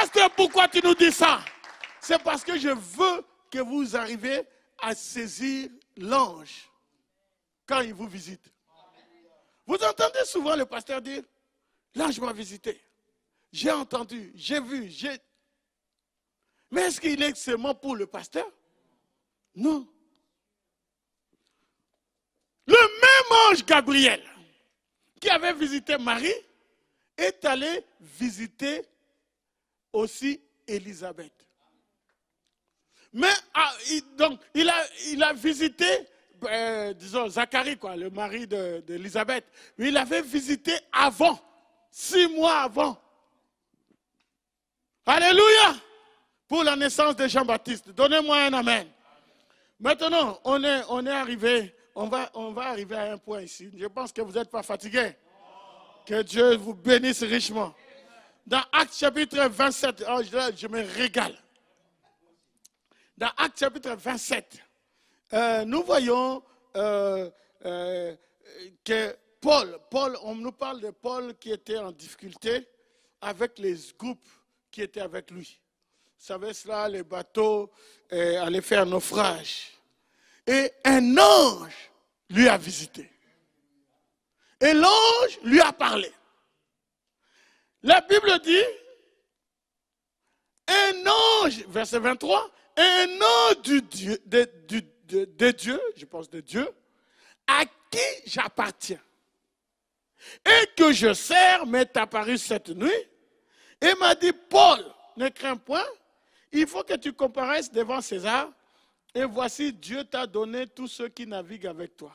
pasteur, pourquoi tu nous dis ça? C'est parce que je veux que vous arriviez à saisir l'ange quand il vous visite. Vous entendez souvent le pasteur dire, l'ange m'a visité. J'ai entendu, j'ai vu, j'ai... Mais est-ce qu'il est seulement pour le pasteur? Non. Le même ange Gabriel qui avait visité Marie est allé visiter aussi Élisabeth. Mais donc il a visité, disons, Zacharie, quoi, le mari d'Élisabeth. Mais il avait visité avant, 6 mois avant. Alléluia! Pour la naissance de Jean-Baptiste. Donnez-moi un amen. Maintenant, on est arrivé, on va arriver à un point ici. Je pense que vous n'êtes pas fatigués. Que Dieu vous bénisse richement. Dans Actes chapitre 27, oh, je me régale. Dans Actes chapitre 27, nous voyons que Paul, on nous parle de Paul qui était en difficulté avec les groupes qui étaient avec lui. Vous savez cela, les bateaux allaient faire naufrage. Et un ange lui a visité. Et l'ange lui a parlé. La Bible dit, un ange, verset 23, un ange de Dieu, je pense de Dieu, à qui j'appartiens et que je sers m'est apparu cette nuit et m'a dit, Paul, ne crains point, il faut que tu comparaisses devant César et voici Dieu t'a donné tous ceux qui naviguent avec toi.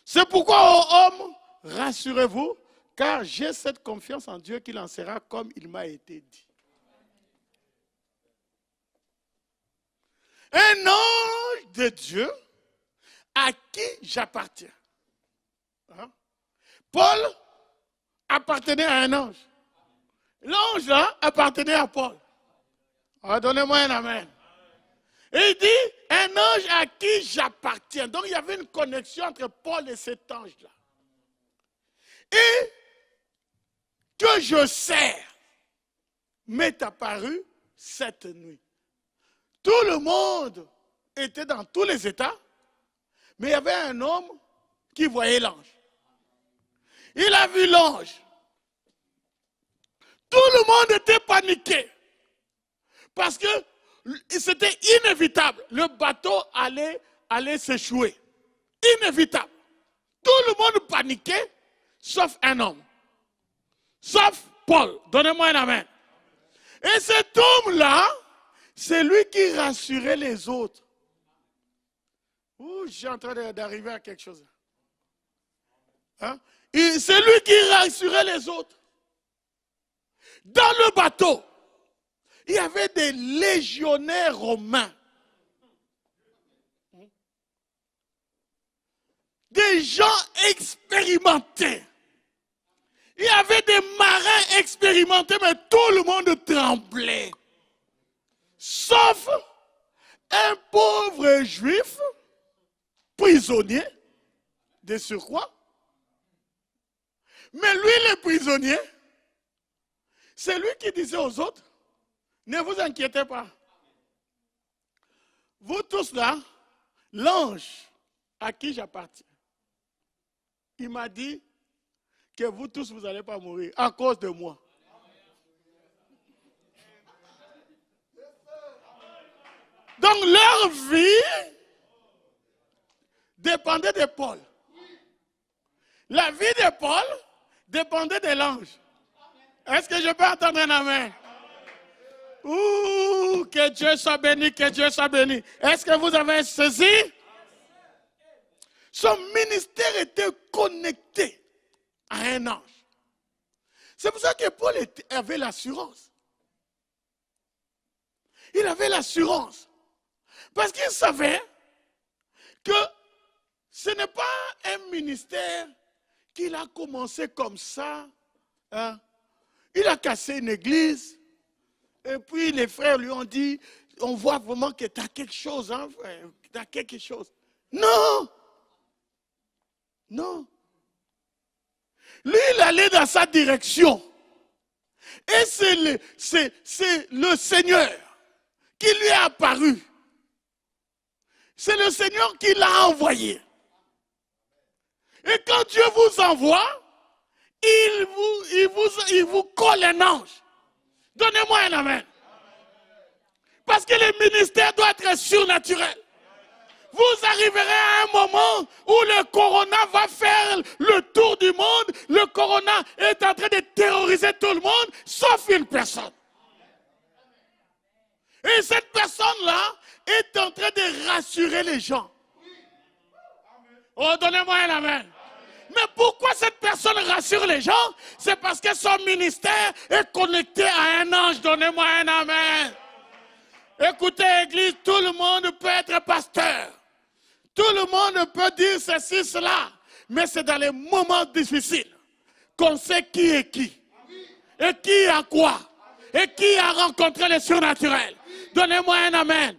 C'est pourquoi, ô homme, rassurez-vous, car j'ai cette confiance en Dieu qu'il en sera comme il m'a été dit. Un ange de Dieu à qui j'appartiens. Hein? Paul appartenait à un ange. L'ange là appartenait à Paul. Alors, donnez-moi un amen. Et il dit, un ange à qui j'appartiens. Donc il y avait une connexion entre Paul et cet ange-là. Et que je sers m'est apparu cette nuit. Tout le monde était dans tous les états, mais il y avait un homme qui voyait l'ange. Il a vu l'ange. Tout le monde était paniqué. Parce que c'était inévitable. Le bateau allait s'échouer. Inévitable. Tout le monde paniquait, sauf un homme. Sauf Paul. Donnez-moi un amen. Et cet homme-là, c'est lui qui rassurait les autres. Ouh, je suis en train d'arriver à quelque chose. Hein? C'est lui qui rassurait les autres. Dans le bateau, il y avait des légionnaires romains. Des gens expérimentés. Il y avait des marins expérimentés, mais tout le monde tremblait. Sauf un pauvre juif, prisonnier, de surcroît. Mais lui, le prisonnier, c'est lui qui disait aux autres, ne vous inquiétez pas. Vous tous là, l'ange à qui j'appartiens, il m'a dit que vous tous, vous n'allez pas mourir à cause de moi. Donc leur vie dépendait de Paul. La vie de Paul dépendait de l'ange. Est-ce que je peux entendre un amen? Ouh, que Dieu soit béni, que Dieu soit béni. Est-ce que vous avez saisi? Son ministère était connecté à un ange. C'est pour ça que Paul avait l'assurance. Il avait l'assurance. Parce qu'il savait que ce n'est pas un ministère qu'il a commencé comme ça. Hein. Il a cassé une église. Et puis les frères lui ont dit, on voit vraiment que tu as quelque chose, hein, frère. Tu as quelque chose. Non. Non. Lui, il allait dans sa direction. Et c'est le Seigneur qui lui est apparu. C'est le Seigneur qui l'a envoyé. Et quand Dieu vous envoie, il vous colle un ange. Donnez-moi un amen. Parce que le ministère doit être surnaturel. Vous arriverez à un moment où le corona va faire le tour du monde. Le corona est en train de terroriser tout le monde, sauf une personne. Et cette personne-là est en train de rassurer les gens. Oh, donnez-moi un amen. Mais pourquoi cette personne rassure les gens? C'est parce que son ministère est connecté à un ange. Donnez-moi un amen. Écoutez, Église, tout le monde peut être pasteur. Tout le monde peut dire ceci, cela. Mais c'est dans les moments difficiles qu'on sait qui est qui. Et qui a quoi. Et qui a rencontré le surnaturel. Donnez-moi un amen.